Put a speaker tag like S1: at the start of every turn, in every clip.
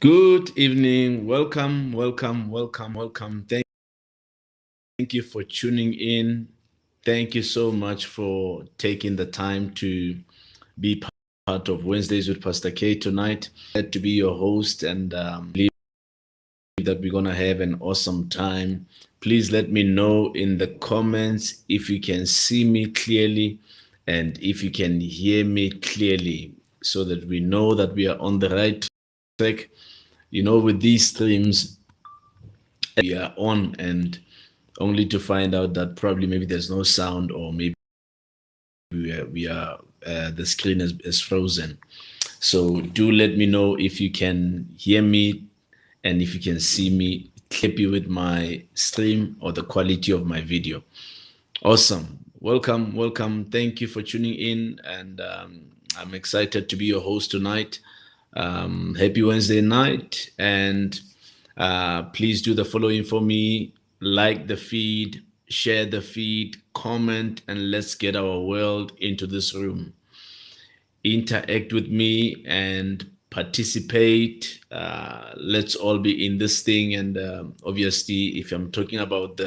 S1: Good evening. Welcome, welcome, welcome, welcome. Thank you for tuning in. Thank you so much for taking the time to be part of Wednesdays with Pastor K tonight. Glad to be your host and believe that we're going to have an awesome time. Please let me know in the comments if you can see me clearly and if you can hear me clearly so that we know that we are on the right track. With these streams, we are on and only to find out that probably maybe there's no sound or maybe the screen is frozen. So do let me know if you can hear me and if you can see me clearly with my stream or the quality of my video. Awesome. Welcome. Thank you for tuning in, and I'm excited to be your host tonight. Happy Wednesday night, and please do the following for me: like the feed, share the feed, comment, and let's get our world into this room. Interact with me and participate. Let's all be in this thing, and obviously, if I'm talking about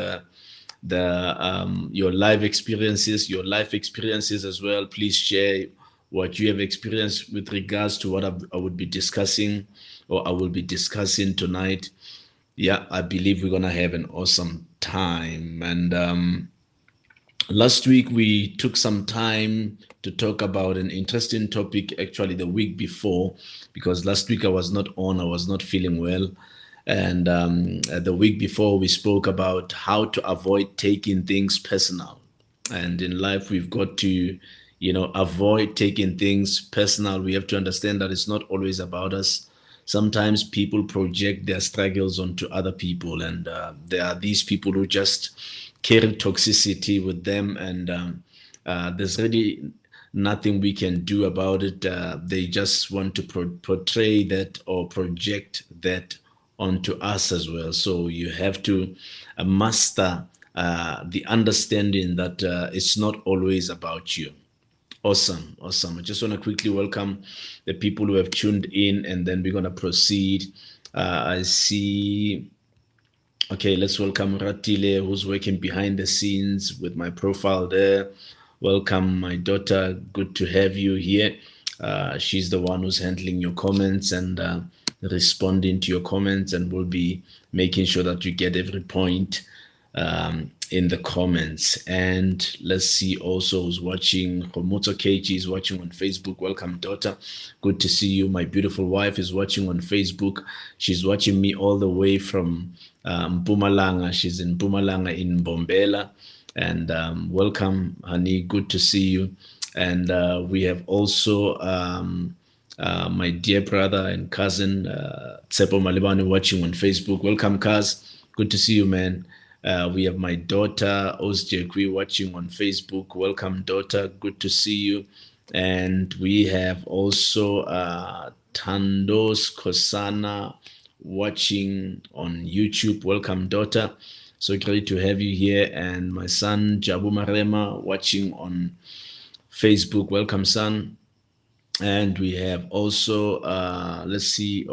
S1: your life experiences as well, please share what you have experienced with regards to what I would be discussing or I will be discussing tonight. Yeah, I believe we're gonna have an awesome time. And last week we took some time to talk about an interesting topic, actually the week before, because last week I was not feeling well. And the week before, we spoke about how to avoid taking things personal. And in life, we've got to, avoid taking things personal. We have to understand that it's not always about us. Sometimes people project their struggles onto other people, and there are these people who just carry toxicity with them, and there's really nothing we can do about it. They just want to portray that or project that onto us as well. So you have to master the understanding that it's not always about you. Awesome. I just want to quickly welcome the people who have tuned in, and then we're going to proceed. I see. Okay, let's welcome Ratile, who's working behind the scenes with my profile there. Welcome, my daughter. Good to have you here. She's the one who's handling your comments and responding to your comments, and will be making sure that you get every point in the comments. And let's see also who's watching. Homoto Keiji is watching on Facebook. Welcome, daughter. Good to see you. My beautiful wife is watching on Facebook. She's watching me all the way from Mpumalanga. She's in Mpumalanga in Bombela. And welcome, honey. Good to see you. And we have also my dear brother and cousin, Tsepo Malibani, watching on Facebook. Welcome, Kaz. Good to see you, man. We have my daughter, Osjekwi, watching on Facebook. Welcome, daughter. Good to see you. And we have also Tandos Kosana watching on YouTube. Welcome, daughter. So great to have you here. And my son, Jabu Marema, watching on Facebook. Welcome, son. And we have also, let's see,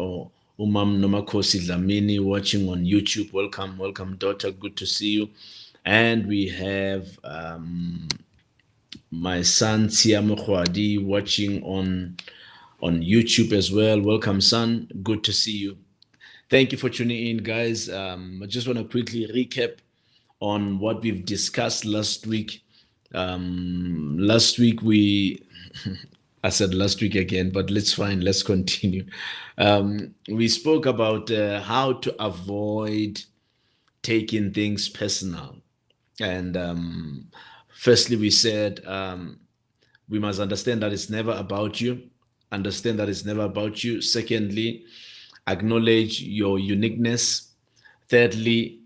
S1: Umam Nomakosi Dlamini watching on YouTube. Welcome, daughter. Good to see you. And we have my son, Siamo Khwadi, watching on YouTube as well. Welcome, son. Good to see you. Thank you for tuning in, guys. I just want to quickly recap on what we've discussed last week. Last week I said last week again, but let's continue. We spoke about how to avoid taking things personal. And firstly, we said we must understand that it's never about you. Understand that it's never about you. Secondly, acknowledge your uniqueness. Thirdly,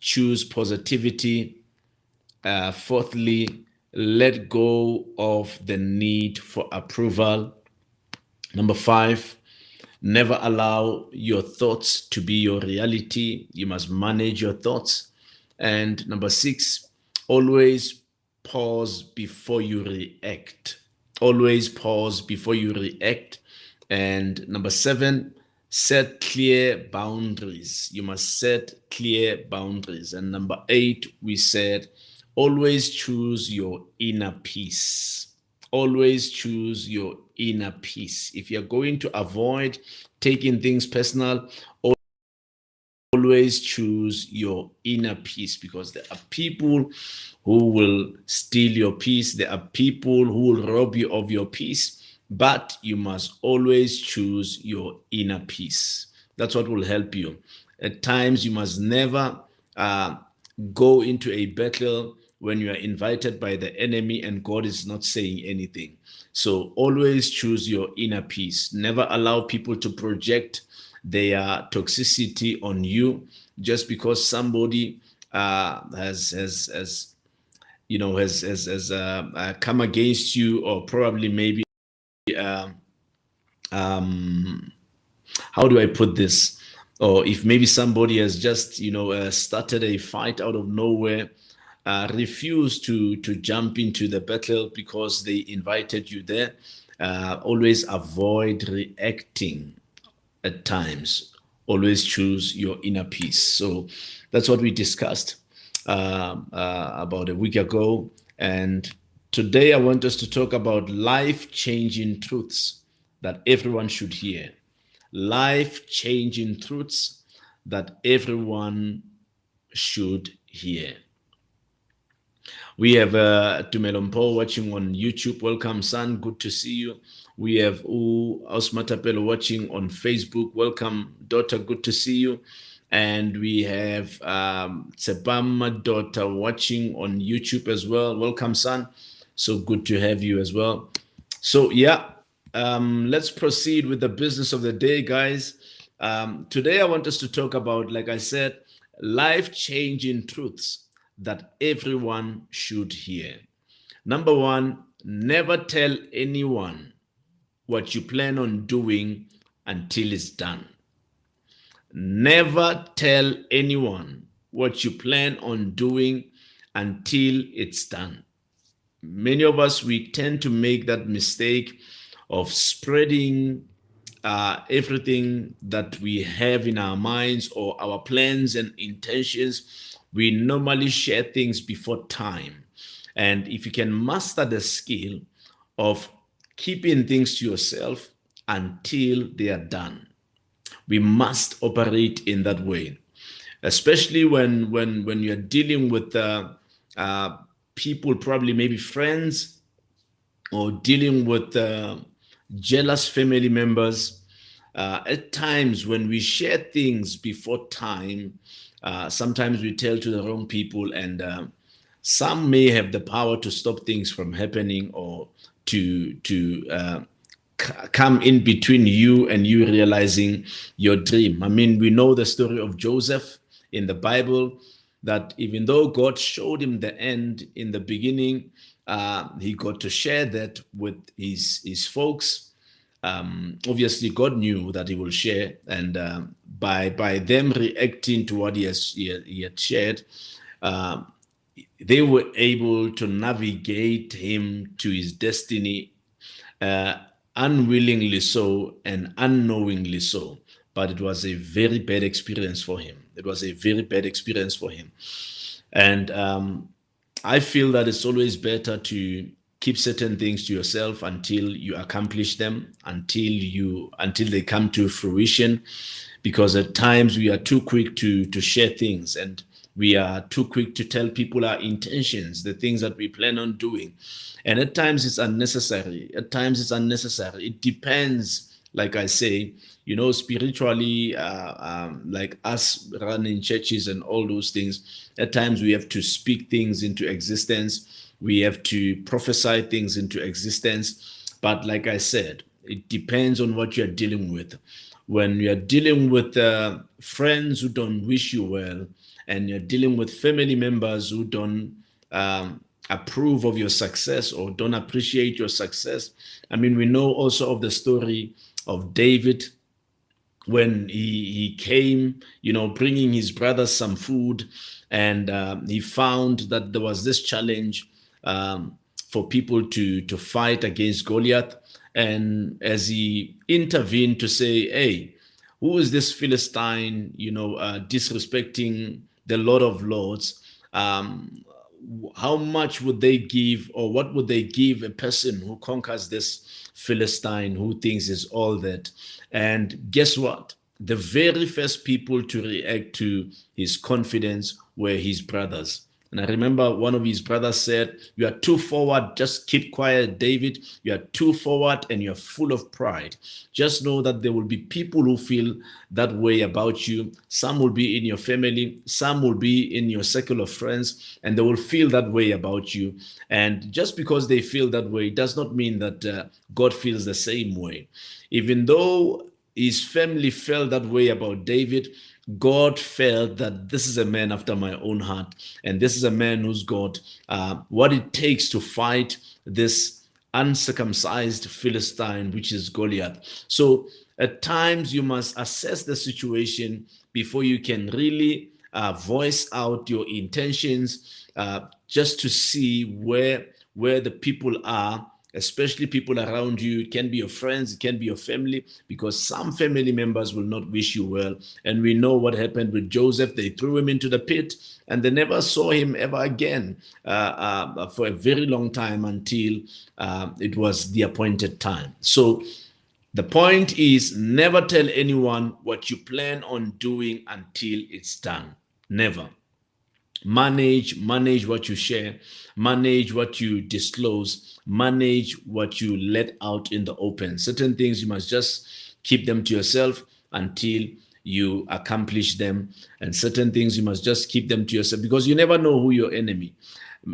S1: choose positivity. Fourthly, let go of the need for approval. Number 5, never allow your thoughts to be your reality. You must manage your thoughts. And number 6, always pause before you react. Always pause before you react. And number 7, set clear boundaries. You must set clear boundaries. And number 8, we said, always choose your inner peace. Always choose your inner peace. If you're going to avoid taking things personal, always choose your inner peace, because there are people who will steal your peace. There are people who will rob you of your peace, but you must always choose your inner peace. That's what will help you. At times, you must never go into a battle when you are invited by the enemy and God is not saying anything. So always choose your inner peace. Never allow people to project their toxicity on you just because somebody has come against you, or probably maybe how do I put this? Or if maybe somebody has just started a fight out of nowhere, refuse to jump into the battle because they invited you there. Always avoid reacting at times. Always choose your inner peace. So that's what we discussed about a week ago. And today I want us to talk about life-changing truths that everyone should hear. Life-changing truths that everyone should hear. We have Tumelompo watching on YouTube. Welcome, son. Good to see you. We have Osmatapelo watching on Facebook. Welcome, daughter. Good to see you. And we have Tsebama, daughter, watching on YouTube as well. Welcome, son. So good to have you as well. So, yeah, let's proceed with the business of the day, guys. Today, I want us to talk about, like I said, life-changing truths that everyone should hear. Number 1, never tell anyone what you plan on doing until it's done. Never tell anyone what you plan on doing until it's done. Many of us, we tend to make that mistake of spreading everything that we have in our minds or our plans and intentions. We normally share things before time. And if you can master the skill of keeping things to yourself until they are done, we must operate in that way, especially when you're dealing with people, probably maybe friends, or dealing with jealous family members. At times when we share things before time, sometimes we tell to the wrong people, and some may have the power to stop things from happening, or to come in between you and you realizing your dream. I mean, we know the story of Joseph in the Bible, that even though God showed him the end in the beginning, he got to share that with his folks. Obviously, God knew that he will share, and by them reacting to what he had shared, they were able to navigate him to his destiny, unwillingly so and unknowingly so. But it was a very bad experience for him. It was a very bad experience for him. And I feel that it's always better to keep certain things to yourself until you accomplish them, until they come to fruition, because at times we are too quick to share things, and we are too quick to tell people our intentions, the things that we plan on doing. And at times it's unnecessary. It depends, like I say, spiritually, like us running churches and all those things. At times we have to speak things into existence. We have to prophesy things into existence. But like I said, it depends on what you're dealing with. When you're dealing with friends who don't wish you well, and you're dealing with family members who don't approve of your success or don't appreciate your success. I mean, we know also of the story of David when he came, bringing his brothers some food, and he found that there was this challenge for people to fight against Goliath. And as he intervened to say, hey, Who is this Philistine, disrespecting the Lord of Lords? How much would they give, or what would they give a person who conquers this Philistine who thinks is all that? And guess what? The very first people to react to his confidence were his brothers. And I remember one of his brothers said, "You are too forward. Just keep quiet, David. You are too forward and you're full of pride. Just know that there will be people who feel that way about you. Some will be in your family, some will be in your circle of friends, and they will feel that way about you. And just because they feel that way does not mean that God feels the same way. Even though his family felt that way about David, God felt that this is a man after my own heart, and this is a man who's got what it takes to fight this uncircumcised Philistine, which is Goliath. So at times you must assess the situation before you can really voice out your intentions, just to see where the people are, especially people around you. It can be your friends, it can be your family, because some family members will not wish you well. And we know what happened with Joseph. They threw him into the pit and they never saw him ever again for a very long time, until it was the appointed time. So the point is, never tell anyone what you plan on doing until it's done. Never. Manage what you share, manage what you disclose, manage what you let out in the open. Certain things you must just keep them to yourself until you accomplish them, and certain things you must just keep them to yourself, because you never know who your enemy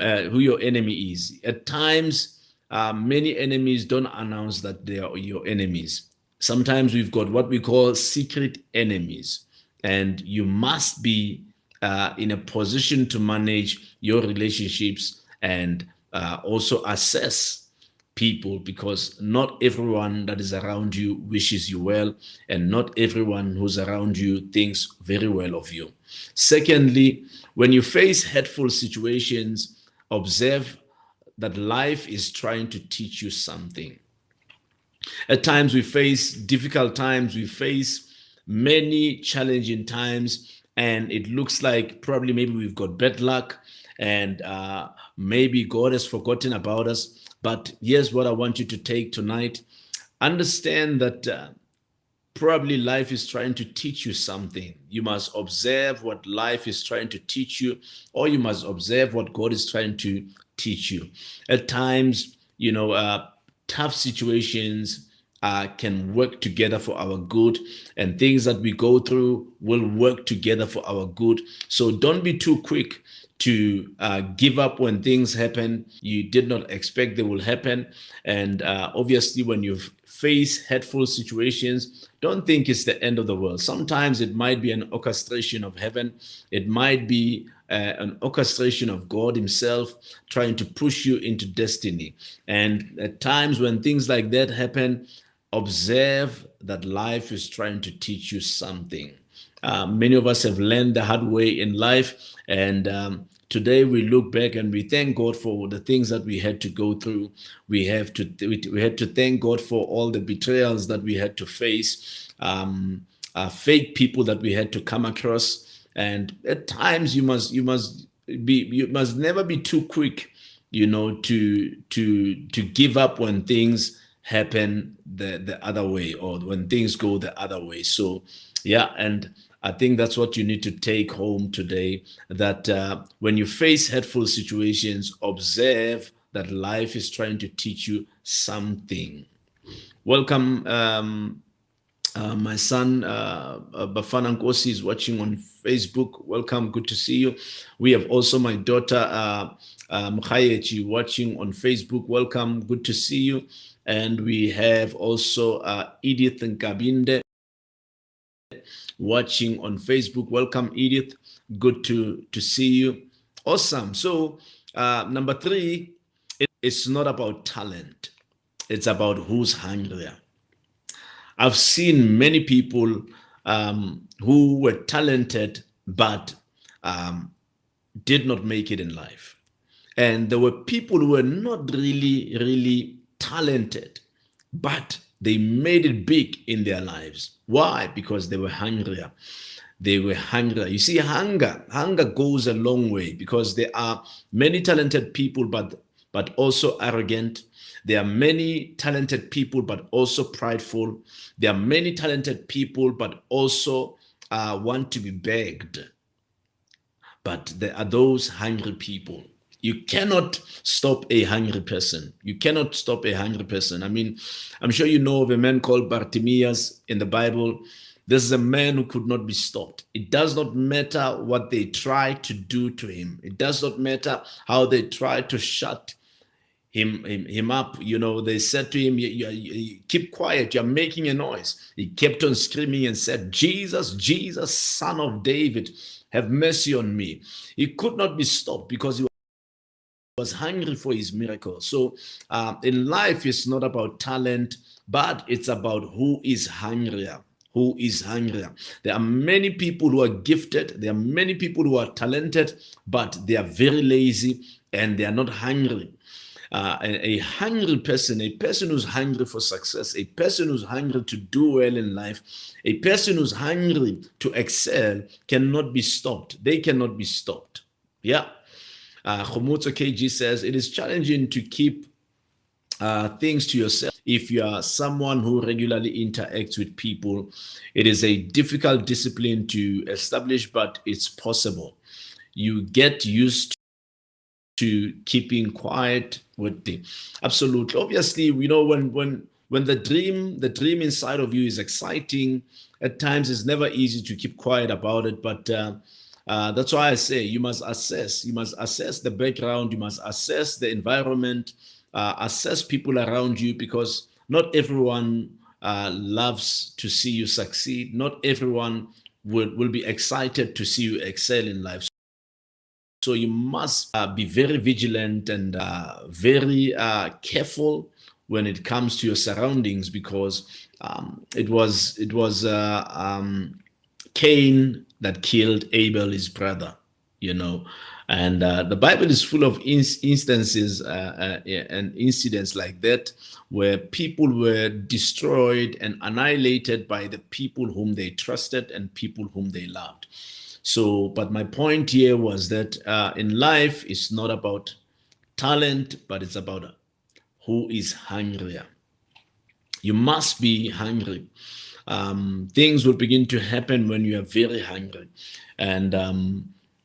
S1: is. At times, many enemies don't announce that they are your enemies. Sometimes we've got what we call secret enemies, and you must be in a position to manage your relationships and also assess people, because not everyone that is around you wishes you well, and not everyone who's around you thinks very well of you. Secondly, when you face hurtful situations, observe that life is trying to teach you something. At times we face difficult times, we face many challenging times, and it looks like probably maybe we've got bad luck, and maybe God has forgotten about us. But here's what I want you to take tonight. Understand that probably life is trying to teach you something. You must observe what life is trying to teach you, or you must observe what God is trying to teach you. At times, tough situations can work together for our good, and things that we go through will work together for our good. So don't be too quick to give up when things happen you did not expect they will happen. And obviously, when you face hurtful situations, don't think it's the end of the world. Sometimes it might be an orchestration of heaven. It might be an orchestration of God himself trying to push you into destiny. And at times when things like that happen, observe that life is trying to teach you something. Many of us have learned the hard way in life, and today we look back and we thank God for the things that we had to go through. We had to thank God for all the betrayals that we had to face, fake people that we had to come across. And at times you must never be too quick, to give up when things happen the other way, or when things go the other way. So yeah, and I think that's what you need to take home today, that when you face hurtful situations, observe that life is trying to teach you something. Welcome, my son Bafana Nkosi is watching on Facebook. Welcome, good to see you. We have also my daughter Mkhayechi watching on Facebook. Welcome, good to see you. And we have also Edith Nkabinde watching on Facebook. Welcome, Edith. Good to see you. Awesome. So number 3, it's not about talent. It's about who's hungrier. I've seen many people who were talented but did not make it in life. And there were people who were not really talented, but They made it big in their lives. Why? Because they were hungrier. They were hungry. You see, hunger goes a long way, because there are many talented people, but also arrogant. There are many talented people, but also prideful. There are many talented people, but also want to be begged. But there are those hungry people. You cannot stop a hungry person. You cannot stop a hungry person. I mean, I'm sure you know of a man called Bartimaeus in the Bible. This is a man who could not be stopped. It does not matter what they try to do to him. It does not matter how they try to shut him up. You know, they said to him, you keep quiet, you're making a noise. He kept on screaming and said, Jesus, Jesus, son of David, have mercy on me. He could not be stopped because he was hungry for his miracle. So in life, it's not about talent, but it's about who is hungrier. Who is hungrier? There are many people who are gifted. There are many people who are talented, but they are very lazy and they are not hungry. A hungry person, a person who's hungry for success, a person who's hungry to do well in life, a person who's hungry to excel cannot be stopped. They cannot be stopped. Yeah. Khoaripe KG says, it is challenging to keep things to yourself. If you are someone who regularly interacts with people, it is a difficult discipline to establish, but it's possible. You get used to keeping quiet with the absolutely. Obviously, you know, when the dream inside of you is exciting, at times it's never easy to keep quiet about it. But that's why I say you must assess the background, you must assess the environment, assess people around you, because not everyone loves to see you succeed. Not everyone will be excited to see you excel in life. So you must be very vigilant and very careful when it comes to your surroundings, because it was Cain that killed Abel, his brother, you know. And the Bible is full of instances and incidents like that, where people were destroyed and annihilated by the people whom they trusted and people whom they loved. So, but my point here was that in life, it's not about talent, but it's about who is hungrier. You must be hungry. Things will begin to happen when you are very hungry, and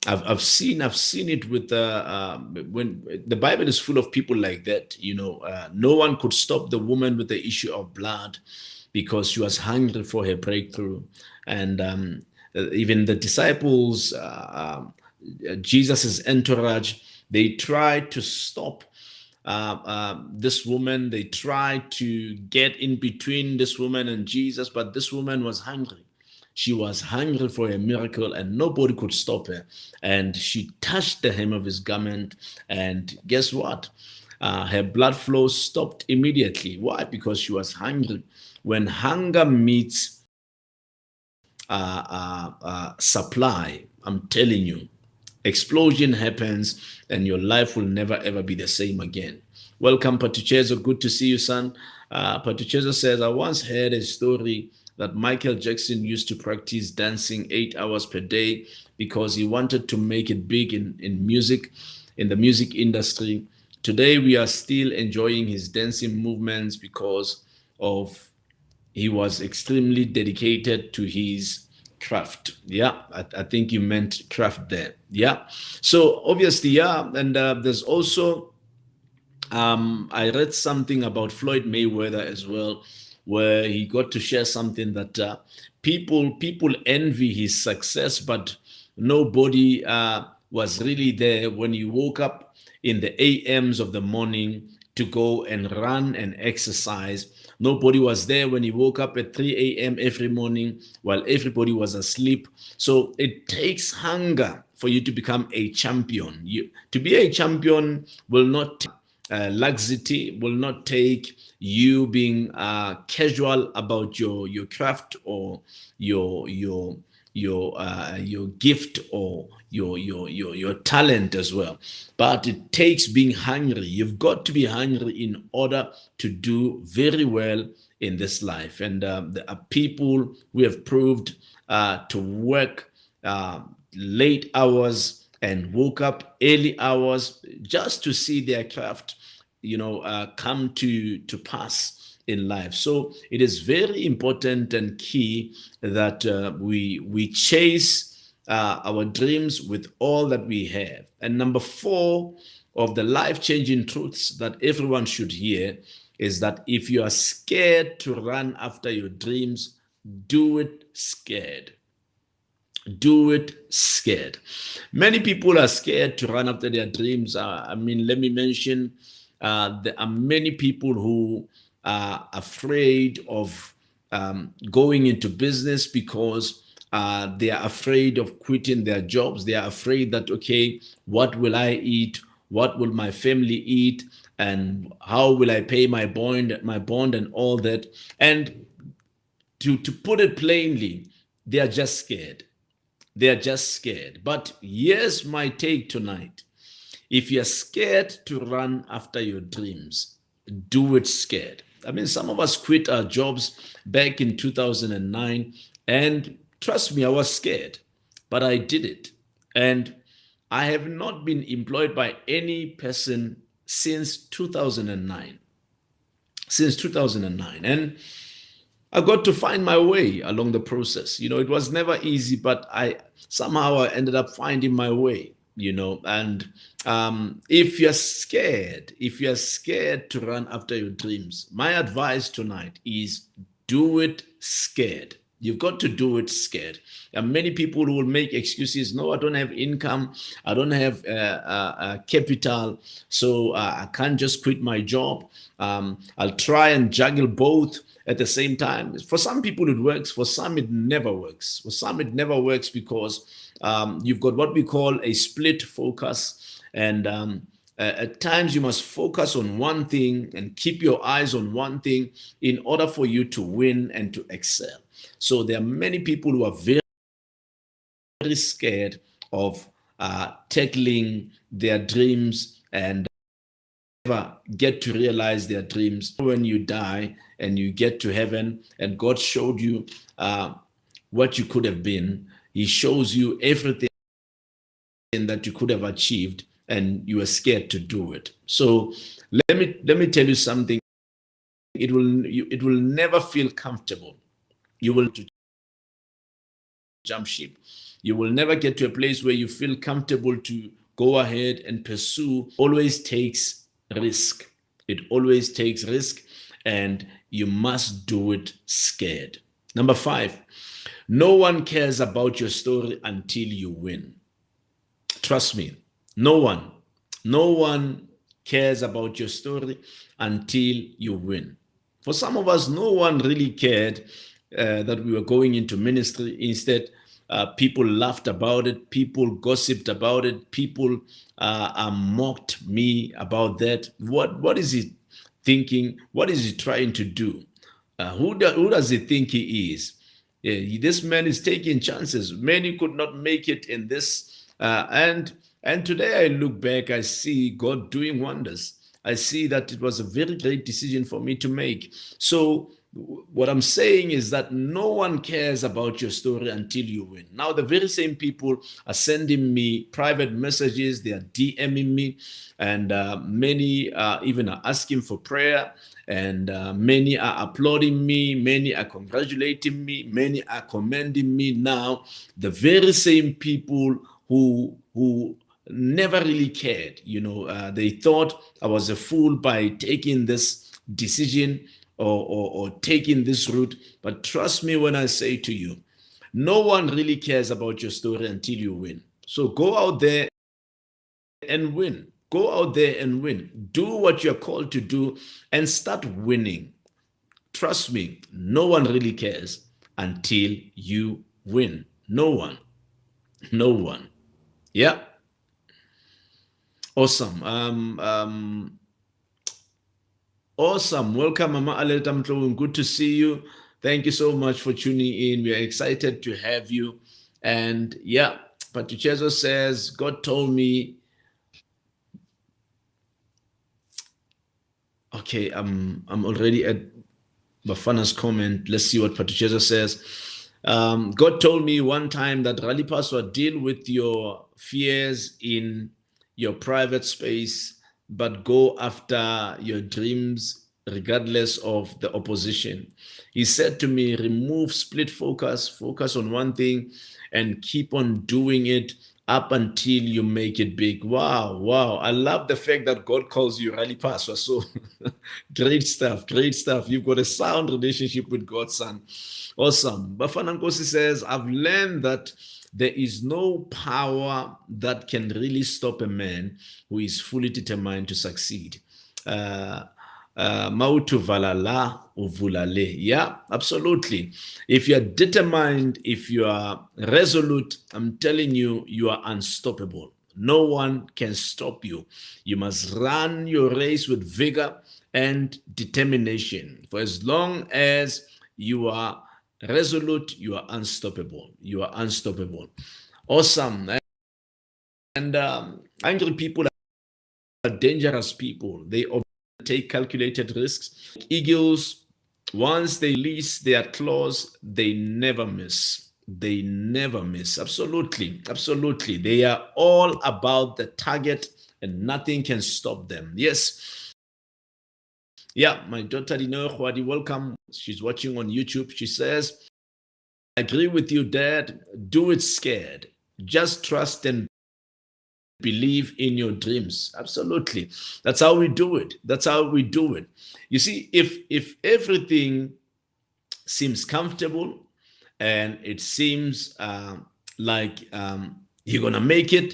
S1: I've seen it with when the Bible is full of people like that. You know, no one could stop the woman with the issue of blood because she was hungry for her breakthrough, and even the disciples, Jesus's entourage, they tried to stop this woman. They tried to get in between this woman and Jesus, but this woman was hungry. She was hungry for a miracle, and nobody could stop her. And she touched the hem of his garment, and guess what? Her blood flow stopped immediately. Why? Because she was hungry. When hunger meets supply, I'm telling you, explosion happens and your life will never ever be the same again. Welcome, Patuchezo. Good to see you, son. Patuchezo says, I once heard a story that Michael Jackson used to practice dancing 8 hours per day because he wanted to make it big in music, in the music industry. Today, we are still enjoying his dancing movements because of he was extremely dedicated to his craft. Yeah, I think you meant craft there. Yeah. So obviously, yeah. And there's also, I read something about Floyd Mayweather as well, where he got to share something that people envy his success, but nobody was really there when he woke up in the AMs of the morning to go and run and exercise. Nobody was there when he woke up at 3 a.m. every morning while everybody was asleep. So it takes hunger for you to become a champion. To be a champion will not laxity, will not take you being casual about your craft or your gift or your talent as well. But it takes being hungry. You've got to be hungry in order to do very well in this life. And there are people who have proved to work late hours and woke up early hours just to see their craft, come to pass in life. So it is very important and key that we chase our dreams with all that we have. And number 4 of the life-changing truths that everyone should hear is that if you are scared to run after your dreams, do it scared. Do it scared. Many people are scared to run after their dreams. Let me mention there are many people who are afraid of going into business because they are afraid of quitting their jobs. They are afraid that, okay, what will I eat? What will my family eat? And how will I pay my bond and all that? And to put it plainly, they are just scared. They are just scared. But here's my take tonight. If you're scared to run after your dreams, do it scared. Some of us quit our jobs back in 2009, and trust me, I was scared, but I did it. And I have not been employed by any person since 2009. Since 2009. And I got to find my way along the process. It was never easy, but I ended up finding my way, and if you're scared to run after your dreams, my advice tonight is do it scared. You've got to do it scared. And many people will make excuses. No, I don't have income. I don't have capital. So I can't just quit my job. I'll try and juggle both at the same time. For some people it works. For some it never works. For some it never works because you've got what we call a split focus. And at times you must focus on one thing and keep your eyes on one thing in order for you to win and to excel. So there are many people who are very, very scared of tackling their dreams and never get to realize their dreams. When you die and you get to heaven and God showed you what you could have been, He shows you everything that you could have achieved, and you are scared to do it. So let me tell you something. It will never feel comfortable. You will jump ship. You will never get to a place where you feel comfortable to go ahead and pursue. Always takes risk. It always takes risk, and you must do it scared. Number 5, no one cares about your story until you win. Trust me, no one cares about your story until you win. For some of us, no one really cared that we were going into ministry. Instead, people laughed about it. People gossiped about it. People mocked me about that. What is he thinking? What is he trying to do? Who does he think he is? This man is taking chances. Many could not make it in this. And today I look back, I see God doing wonders. I see that it was a very great decision for me to make. So what I'm saying is that no one cares about your story until you win. Now, the very same people are sending me private messages. They are DMing me, and many even are asking for prayer, and many are applauding me. Many are congratulating me. Many are commending me. Now, the very same people who never really cared, they thought I was a fool by taking this decision or taking this route. But trust me when I say to you, no one really cares about your story until you win. So go out there and win. Go out there and win. Do what you're called to do and start winning. Trust me, no one really cares until you win. No one. No one. Yeah. Awesome. Awesome. Welcome, Mama Aleta Mtlo. Good to see you. Thank you so much for tuning in. We are excited to have you. And yeah, Patricezo says, God told me. Okay, I'm already at Bafana's comment. Let's see what Patricia says. God told me one time that Rally Paswa, deal with your fears in your private space, but go after your dreams regardless of the opposition. He said to me, remove split focus, focus on one thing and keep on doing it up until you make it big. Wow, wow. I love the fact that God calls you Rally Paswa. So great stuff, great stuff. You've got a sound relationship with God, son. Awesome. Bafana Nkosi says, I've learned that there is no power that can really stop a man who is fully determined to succeed. Mautu valala uvulale. Yeah, absolutely. If you're determined, if you are resolute, I'm telling you, you are unstoppable. No one can stop you. You must run your race with vigor and determination. For as long as you are resolute, you are unstoppable. You are unstoppable. Awesome. And angry people are dangerous people. They take calculated risks. Eagles, once they release their claws, they never miss. They never miss. Absolutely. Absolutely. They are all about the target and nothing can stop them. Yes. Yeah, my daughter Dino Khwadi, welcome. She's watching on YouTube. She says, I agree with you, Dad. Do it scared. Just trust and believe in your dreams. Absolutely. That's how we do it. That's how we do it. You see, if everything seems comfortable and it seems like you're going to make it,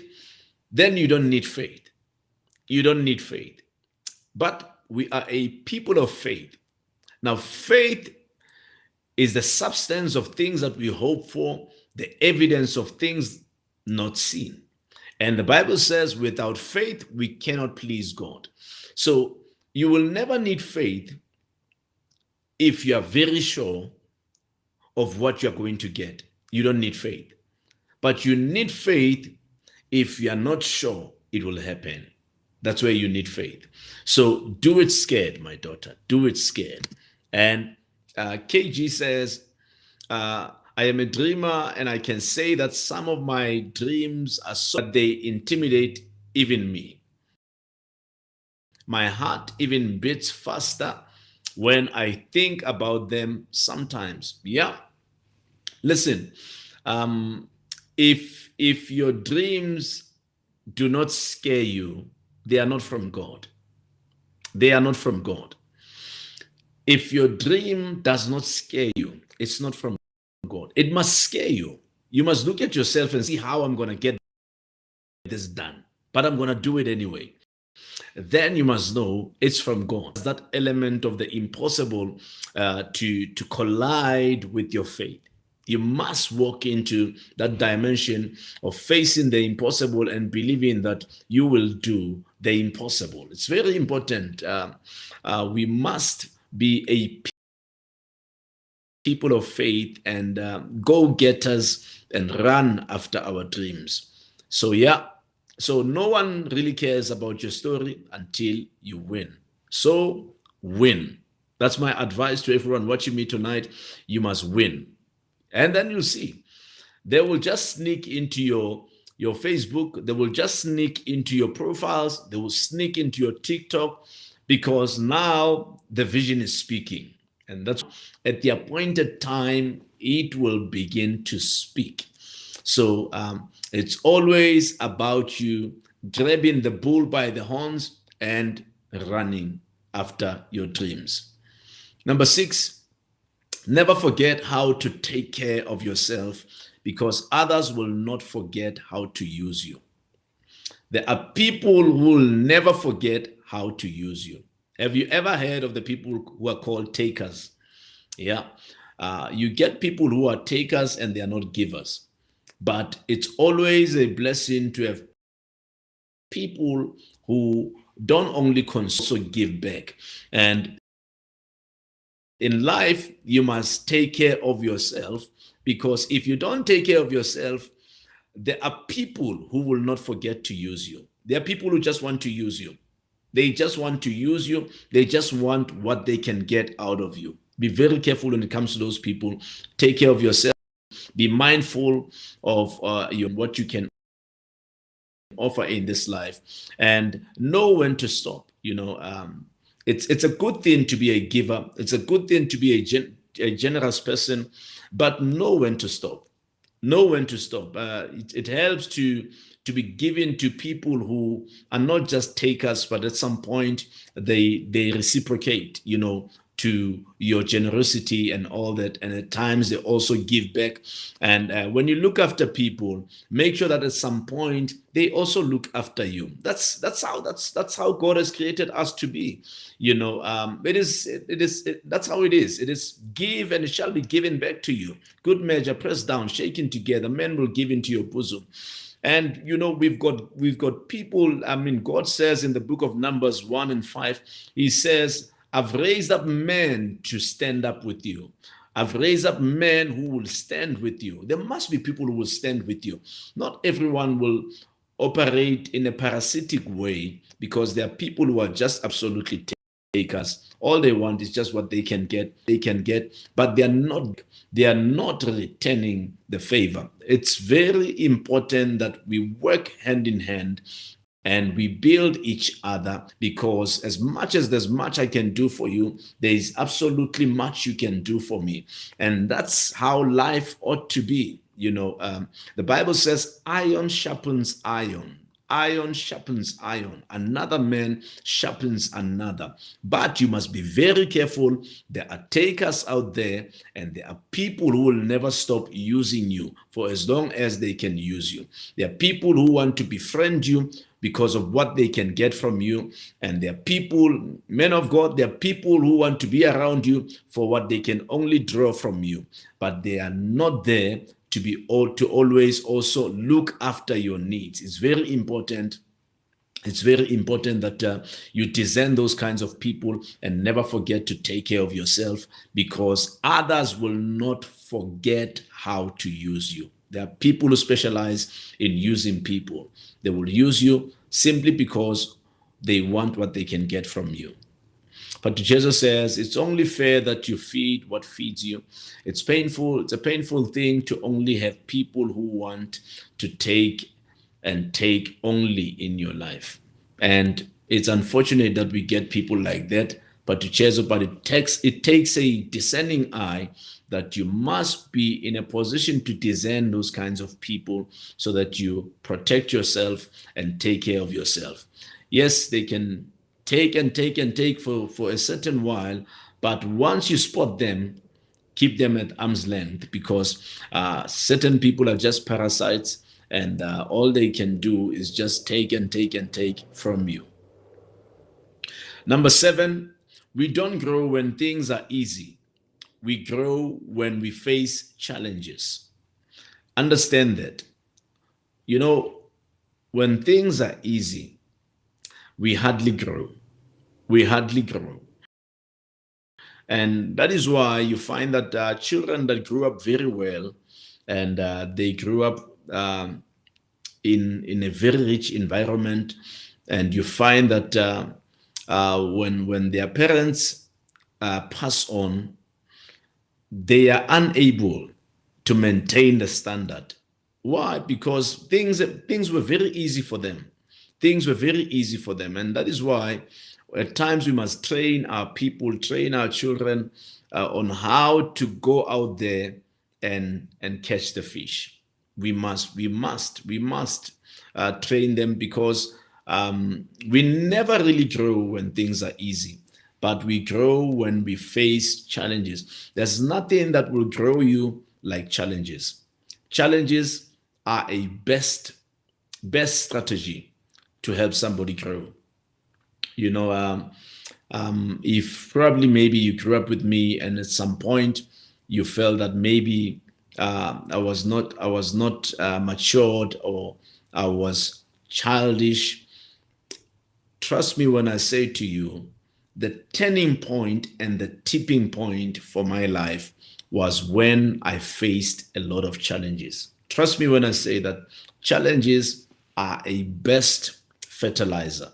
S1: then you don't need faith. You don't need faith. But we are a people of faith. Now, faith is the substance of things that we hope for, the evidence of things not seen. And the Bible says, without faith, we cannot please God. So you will never need faith if you are very sure of what you're going to get. You don't need faith. But you need faith if you are not sure it will happen. That's where you need faith. So do it scared, my daughter. Do it scared. And KG says, I am a dreamer and I can say that some of my dreams are so that they intimidate even me. My heart even beats faster when I think about them sometimes. Yeah. Listen, if your dreams do not scare you, they are not from God. They are not from God. If your dream does not scare you, it's not from God. It must scare you. You must look at yourself and see how I'm going to get this done, but I'm going to do it anyway. Then you must know it's from God. That element of the impossible to collide with your faith. You must walk into that dimension of facing the impossible and believing that you will do the impossible. It's very important. We must be a people of faith and go-getters and run after our dreams. So yeah, so no one really cares about your story until you win. So win. That's my advice to everyone watching me tonight. You must win. And then you'll see. They will just sneak into your Facebook. They will just sneak into your profiles. They will sneak into your TikTok because now the vision is speaking. And that's at the appointed time, it will begin to speak. So it's always about you grabbing the bull by the horns and running after your dreams. Number 6, never forget how to take care of yourself because others will not forget how to use you. There are people who will never forget how to use you. Have you ever heard of the people who are called takers? Yeah. You get people who are takers and they are not givers. But it's always a blessing to have people who don't only also give back. And in life, you must take care of yourself because if you don't take care of yourself, there are people who will not forget to use you. There are people who just want to use you. They just want to use you. They just want what they can get out of you. Be very careful when it comes to those people. Take care of yourself. Be mindful of what you can offer in this life, and know when to stop. It's a good thing to be a giver. It's a good thing to be a generous person, but know when to stop. Know when to stop. It helps to be given to people who are not just takers, but at some point they reciprocate, to your generosity and all that. And at times they also give back. And when you look after people, make sure that at some point they also look after you. That's how God has created us to be. That's how it is. It is give and it shall be given back to you. Good measure, pressed down, shaken together, men will give into your bosom. And we've got people. I mean, God says in the book of Numbers 1:5, He says, I've raised up men to stand up with you. I've raised up men who will stand with you. There must be people who will stand with you. Not everyone will operate in a parasitic way, because there are people who are just absolutely takers. All they want is just what they can get. But they are not returning the favor. It's very important that we work hand in hand and we build each other, because as much as there's much I can do for you, there is absolutely much you can do for me. And that's how life ought to be. The Bible says iron sharpens iron. Iron sharpens iron. Another man sharpens another. But you must be very careful. There are takers out there, and there are people who will never stop using you for as long as they can use you. There are people who want to befriend you because of what they can get from you. And there are people, men of God, there are people who want to be around you for what they can only draw from you. But they are not there to always also look after your needs. It's very important. It's very important that you discern those kinds of people, and never forget to take care of yourself, because others will not forget how to use you. There are people who specialize in using people. They will use you simply because they want what they can get from you. But Jesus says it's only fair that you feed what feeds you. It's painful. It's a painful thing to only have people who want to take and take only in your life. And it's unfortunate that we get people like that. But it takes a discerning eye, that you must be in a position to discern those kinds of people, so that you protect yourself and take care of yourself. Yes, they can take and take and take for a certain while, but once you spot them, keep them at arm's length, because certain people are just parasites, and all they can do is just take and take and take from you. Number 7, we don't grow when things are easy. We grow when we face challenges. Understand that. When things are easy, we hardly grow. We hardly grow. And that is why you find that children that grew up very well, and they grew up in a very rich environment, and you find that when their parents pass on, they are unable to maintain the standard. Why? Because things were very easy for them. Things were very easy for them. And that is why at times we must train our people, train our children on how to go out there and catch the fish. We must train them, because we never really grow when things are easy, but we grow when we face challenges. There's nothing that will grow you like challenges. Challenges are a best strategy to help somebody grow. If probably maybe you grew up with me, and at some point you felt that maybe I was not matured, or I was childish. Trust me when I say to you, the turning point and the tipping point for my life was when I faced a lot of challenges. Trust me when I say that challenges are a best fertilizer.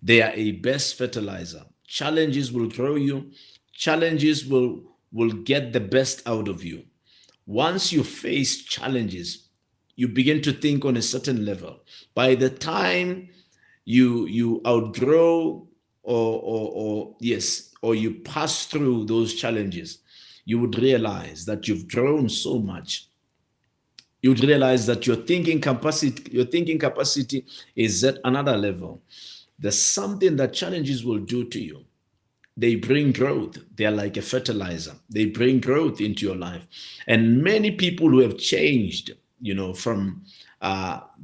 S1: They are a best fertilizer. Challenges will grow you. challenges will get the best out of you. Once you face challenges, you begin to think on a certain level. By the time you outgrow or you pass through those challenges, you would realize that you've grown so much. You would realize that your thinking capacity is at another level. There's something that challenges will do to you. They bring growth. They are like a fertilizer. They bring growth into your life. And many people who have changed, from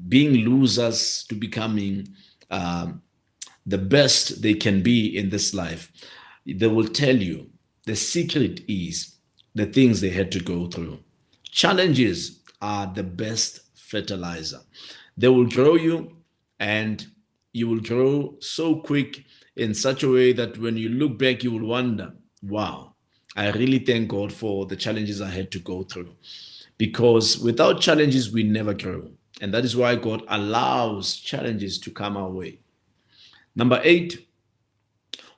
S1: being losers to becoming the best they can be in this life, they will tell you the secret is the things they had to go through. Challenges are the best fertilizer. They will grow you, and you will grow so quick in such a way that when you look back, you will wonder, wow, I really thank God for the challenges I had to go through. Because without challenges, we never grow. And that is why God allows challenges to come our way. Number 8,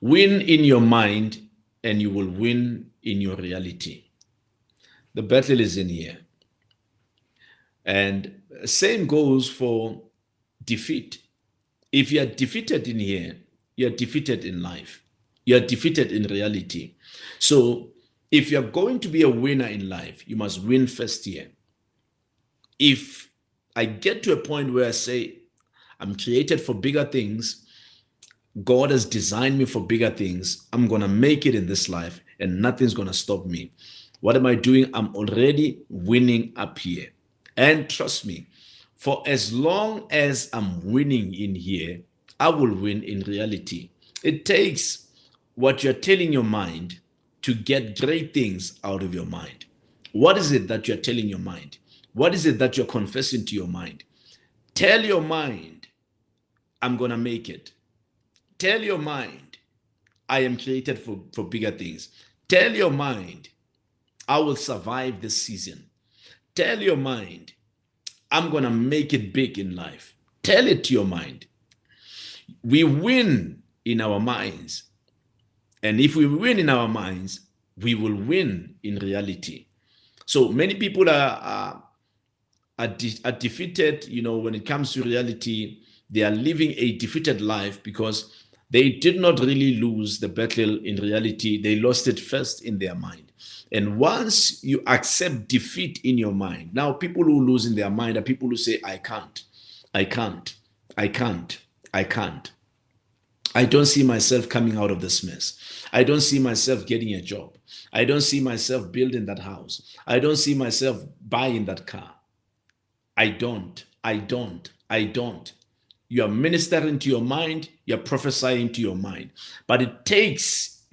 S1: win in your mind and you will win in your reality. The battle is in here. And same goes for defeat. If you are defeated in here, you are defeated in life. You are defeated in reality. So if you are going to be a winner in life, you must win first here. If I get to a point where I say, I'm created for bigger things, God has designed me for bigger things, I'm going to make it in this life and nothing's going to stop me. What am I doing? I'm already winning up here. And trust me, for as long as I'm winning in here, I will win in reality. It takes what you're telling your mind to get great things out of your mind. What is it that you're telling your mind? What is it that you're confessing to your mind? Tell your mind, I'm going to make it. Tell your mind, I am created for bigger things. Tell your mind, I will survive this season. Tell your mind, I'm going to make it big in life. Tell it to your mind. We win in our minds. And if we win in our minds, we will win in reality. So many people are defeated, when it comes to reality. They are living a defeated life because they did not really lose the battle in reality. They lost it first in their mind. And once you accept defeat in your mind, now people who lose in their mind are people who say, I can't. I don't see myself coming out of this mess. I don't see myself getting a job. I don't see myself building that house. I don't see myself buying that car. I don't. You are ministering to your mind, you're prophesying to your mind. But it takes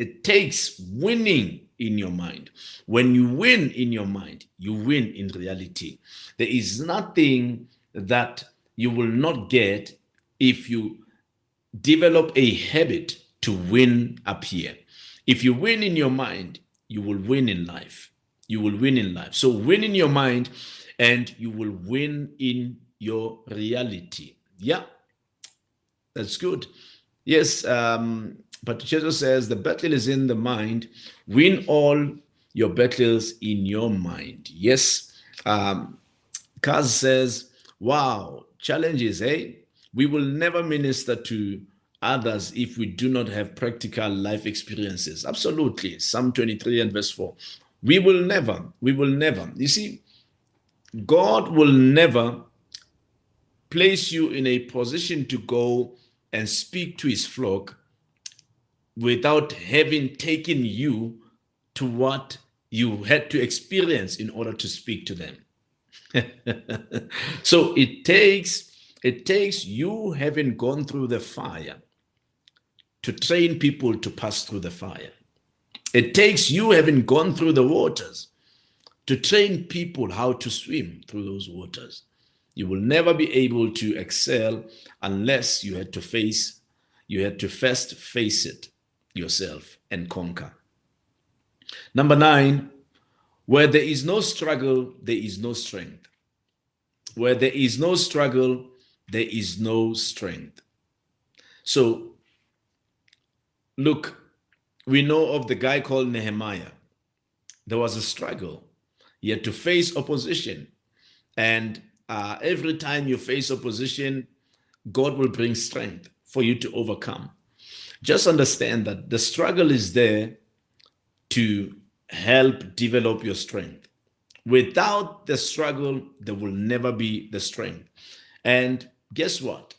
S1: winning in your mind. When you win in your mind, you win in reality. There is nothing that you will not get if you develop a habit to win up here. If you win in your mind, you will win in life. You will win in life. So win in your mind and you will win in your reality. Yeah, that's good. Yes, but Jesus says the battle is in the mind. Win all your battles in your mind. Yes. Kaz says, wow, challenges, eh? We will never minister to others if we do not have practical life experiences. Absolutely. Psalm 23 and verse 4. We will never. You see, God will never place you in a position to go and speak to his flock without having taken you to what you had to experience in order to speak to them. So it takes you having gone through the fire to train people to pass through the fire. It takes you having gone through the waters to train people how to swim through those waters. You will never be able to excel unless you had to first face it yourself and conquer. Number 9, where there is no struggle, there is no strength. Where there is no struggle, there is no strength. So, look, We know of the guy called Nehemiah. There was a struggle. He had to face opposition. And every time you face opposition, God will bring strength for you to overcome. Just understand that the struggle is there to help develop your strength. Without the struggle, there will never be the strength. And guess what?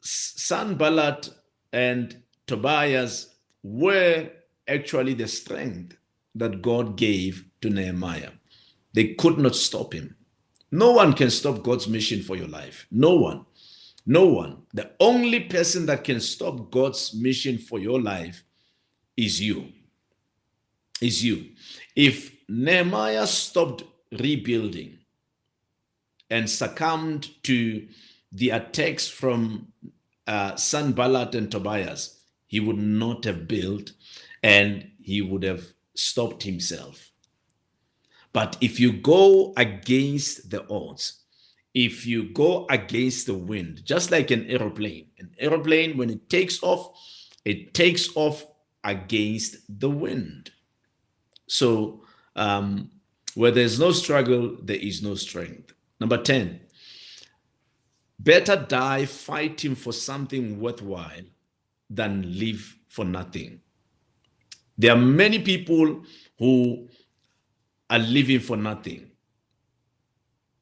S1: Sanballat and Tobias were actually the strength that God gave to Nehemiah. They could not stop him. No one can stop God's mission for your life. No one. No one. The only person that can stop God's mission for your life is you. Is you. If Nehemiah stopped rebuilding and succumbed to the attacks from Sanballat and Tobias, he would not have built and he would have stopped himself. But if you go against the odds, if you go against the wind, just like an aeroplane, when it takes off against the wind. So where there's no struggle, there is no strength. Number 10, better die fighting for something worthwhile than live for nothing. There are many people who are living for nothing.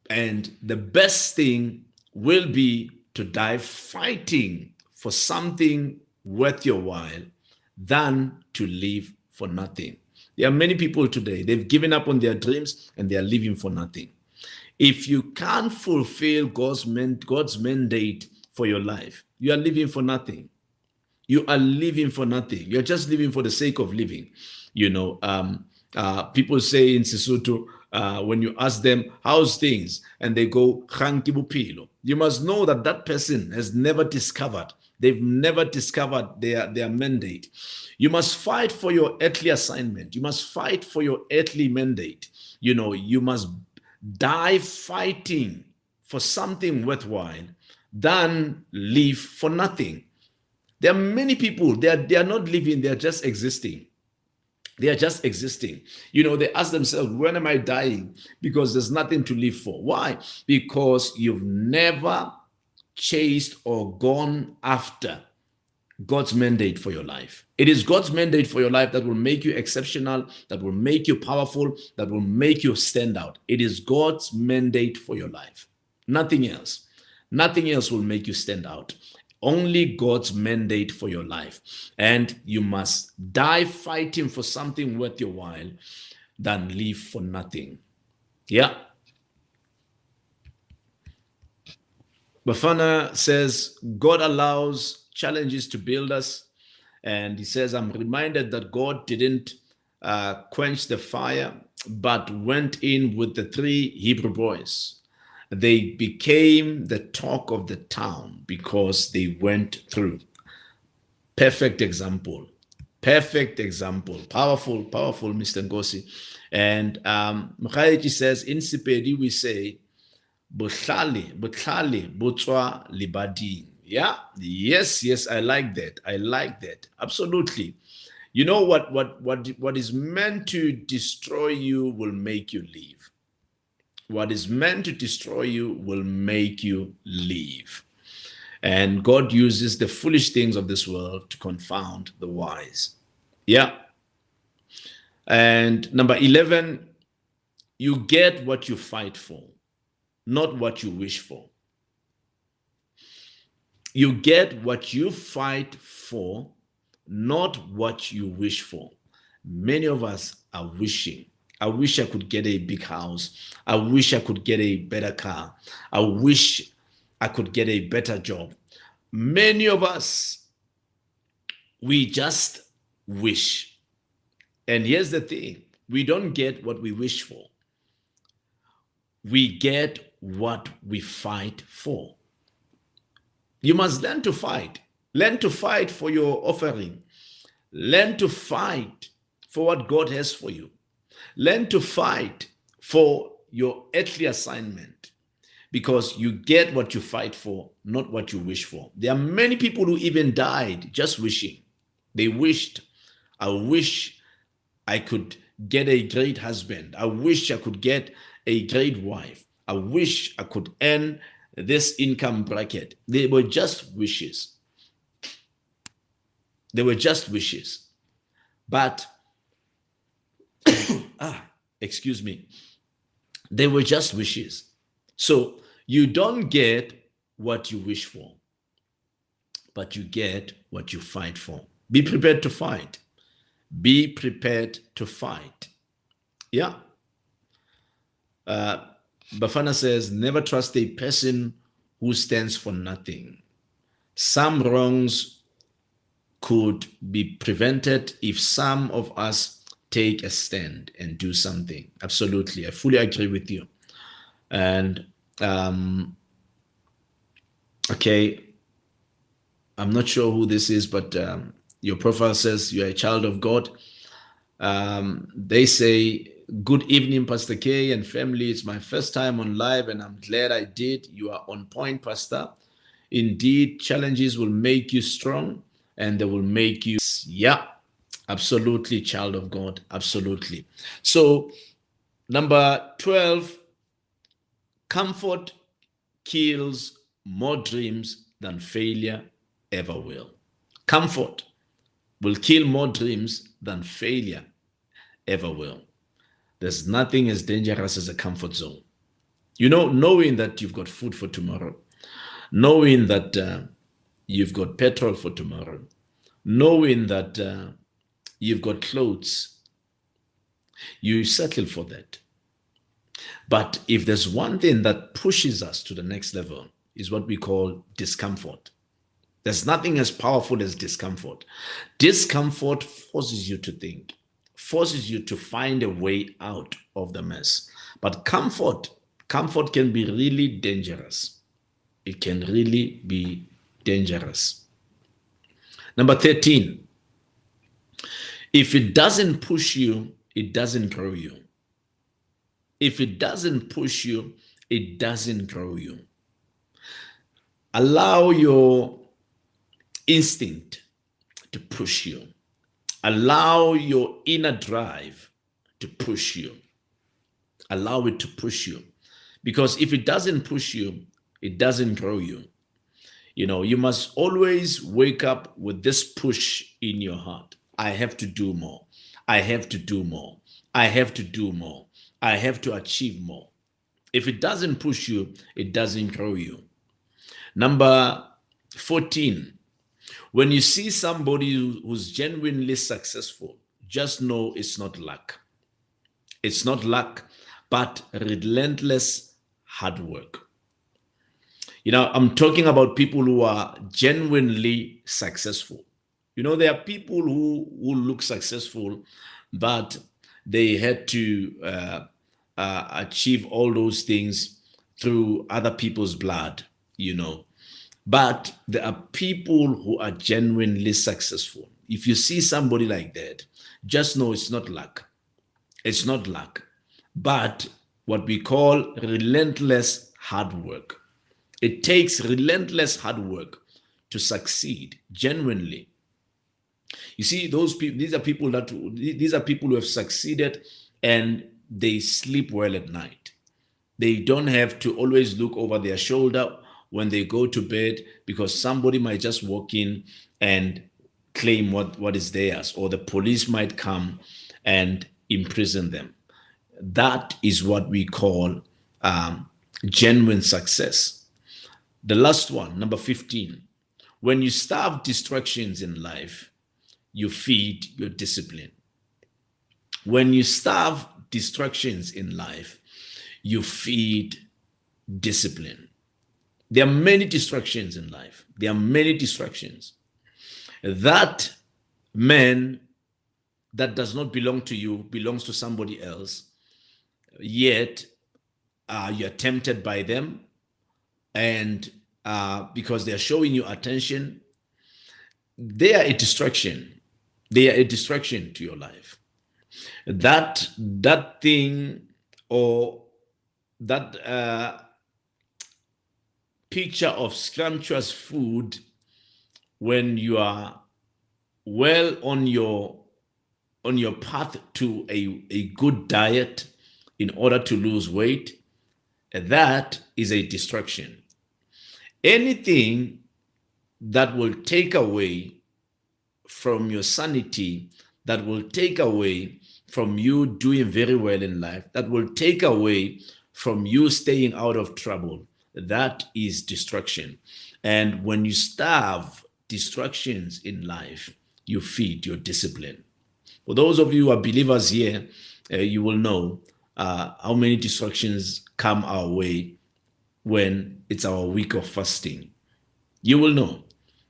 S1: And the best thing will be to die fighting for something worth your while than to live for nothing. There are many people today, they've given up on their dreams and they are living for nothing. If you can't fulfill God's mandate for your life, you are living for nothing. You are living for nothing. You're just living for the sake of living. You know, people say in Sesotho, when you ask them, how's things? And they go, you must know that that person has never discovered. They've never discovered their mandate. You must fight for your earthly assignment. You must fight for your earthly mandate. You know, you must die fighting for something worthwhile than live for nothing. There are many people, they are not living, they are just existing. They are just existing. You know, they ask themselves, when am I dying? Because there's nothing to live for. Why? Because you've never chased or gone after God's mandate for your life. It is God's mandate for your life that will make you exceptional, that will make you powerful, that will make you stand out. It is God's mandate for your life. Nothing else. Nothing else will make you stand out. Only God's mandate for your life. And you must die fighting for something worth your while than live for nothing. Yeah. Bafana says, God allows challenges to build us. And he says, I'm reminded that God didn't quench the fire, but went in with the 3 Hebrew boys. They became the talk of the town because they went through. Perfect example. Perfect example. Powerful, powerful, Mr. Ngosi. And Mkhaiji says, in Sepedi we say, Butlali, Butswa Libadi. Yeah, yes, I like that. I like that. Absolutely. You know what is meant to destroy you will make you leave. What is meant to destroy you will make you leave. And God uses the foolish things of this world to confound the wise. Yeah. And number 11, you get what you fight for, not what you wish for. You get what you fight for, not what you wish for. Many of us are wishing. I wish I could get a big house. I wish I could get a better car. I wish I could get a better job. Many of us, we just wish. And here's the thing, we don't get what we wish for. We get what we fight for. You must learn to fight. Learn to fight for your offering. Learn to fight for what God has for you. Learn to fight for your earthly assignment, because you get what you fight for, not what you wish for. There are many people who even died just wishing. They wished, I wish I could get a great husband. I wish I could get a great wife. I wish I could earn this income bracket. They were just wishes. They were just wishes. But, excuse me, they were just wishes. So you don't get what you wish for, but you get what you fight for. Be prepared to fight. Be prepared to fight. Yeah. Bafana says, never trust a person who stands for nothing. Some wrongs could be prevented if some of us take a stand and do something. Absolutely. I fully agree with you. And okay, I'm not sure who this is, but your profile says you're a child of God. They say, good evening, Pastor K and family. It's my first time on live and I'm glad I did. You are on point, Pastor. Indeed, challenges will make you strong and they will make you, yeah, absolutely, child of God, absolutely. So, number 12, comfort kills more dreams than failure ever will. Comfort will kill more dreams than failure ever will. There's nothing as dangerous as a comfort zone. You know, knowing that you've got food for tomorrow, knowing that you've got petrol for tomorrow, knowing that you've got clothes, you settle for that. But if there's one thing that pushes us to the next level, is what we call discomfort. There's nothing as powerful as discomfort. Discomfort forces you to think, forces you to find a way out of the mess. But comfort can be really dangerous. It can really be dangerous. Number 13, if it doesn't push you, it doesn't grow you. If it doesn't push you, it doesn't grow you. Allow your instinct to push you. Allow your inner drive to push you. Allow it to push you. Because if it doesn't push you, it doesn't grow you. You know, you must always wake up with this push in your heart. I have to do more. I have to do more. I have to do more. I have to achieve more. If it doesn't push you, it doesn't grow you. Number 14, when you see somebody who's genuinely successful, just know it's not luck. It's not luck, but relentless hard work. You know, I'm talking about people who are genuinely successful. You know, there are people who look successful, but they had to achieve all those things through other people's blood, you know. But there are people who are genuinely successful. If you see somebody like that, just know it's not luck. It's not luck, but what we call relentless hard work. It takes relentless hard work to succeed genuinely. You see, those people, these are people who have succeeded and they sleep well at night. They don't have to always look over their shoulder when they go to bed because somebody might just walk in and claim what is theirs, or the police might come and imprison them. That is what we call genuine success. The last one, number 15, when you starve distractions in life, you feed your discipline. When you starve distractions in life, you feed discipline. There are many distractions in life. There are many distractions. That man that does not belong to you belongs to somebody else, yet you're tempted by them, and because they're showing you attention, they are a distraction. They are a distraction to your life. That thing, or that picture of scrumptious food when you are well on your path to a good diet in order to lose weight, that is a distraction. Anything that will take away from your sanity, that will take away from you doing very well in life, that will take away from you staying out of trouble, that is distraction. And when you starve distractions in life, you feed your discipline. For those of you who are believers here, you will know how many distractions come our way when it's our week of fasting. You will know.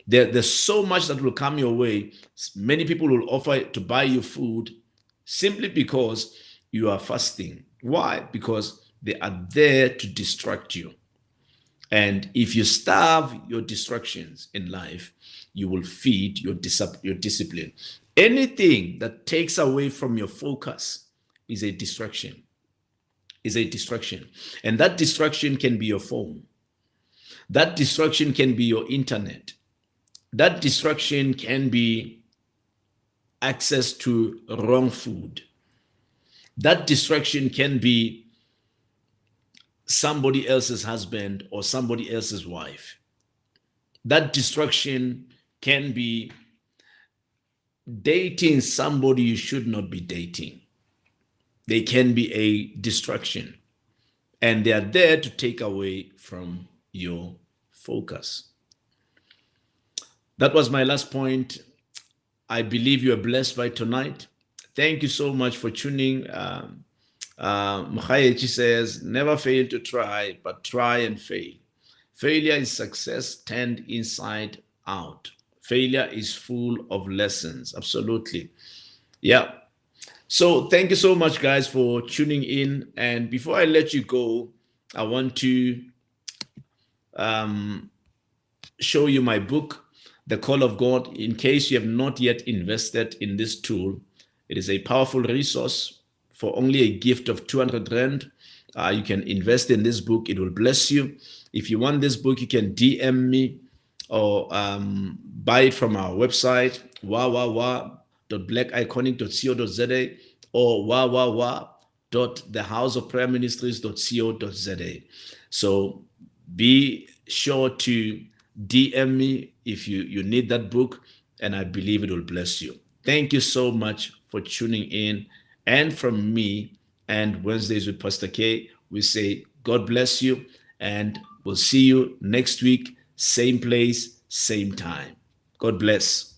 S1: There's so much that will come your way. Many people will offer to buy you food simply because you are fasting. Why? Because they are there to distract you. And if you starve your distractions in life, you will feed your discipline. Anything that takes away from your focus is a distraction. Is a distraction. And that distraction can be your phone. That distraction can be your internet. That distraction can be access to wrong food. That distraction can be somebody else's husband or somebody else's wife. That distraction can be dating somebody you should not be dating. They can be a distraction, and they are there to take away from your focus. That was my last point. I believe you are blessed by tonight. Thank you so much for tuning. Mkhayechi says, never fail to try, but try and fail. Failure is success turned inside out. Failure is full of lessons. Absolutely. Yeah. So thank you so much, guys, for tuning in. And before I let you go, I want to show you my book, The Call of God. In case you have not yet invested in this tool, it is a powerful resource for only a gift of 200 Rand. You can invest in this book. It will bless you. If you want this book, you can DM me or buy it from our website, www.blackiconic.co.za or www.thehouseofprayerministries.co.za. So be sure to DM me if you need that book, and I believe it will bless you. Thank you so much for tuning in. And from me and Wednesdays with Pastor K, we say God bless you, and we'll see you next week, same place, same time. God bless.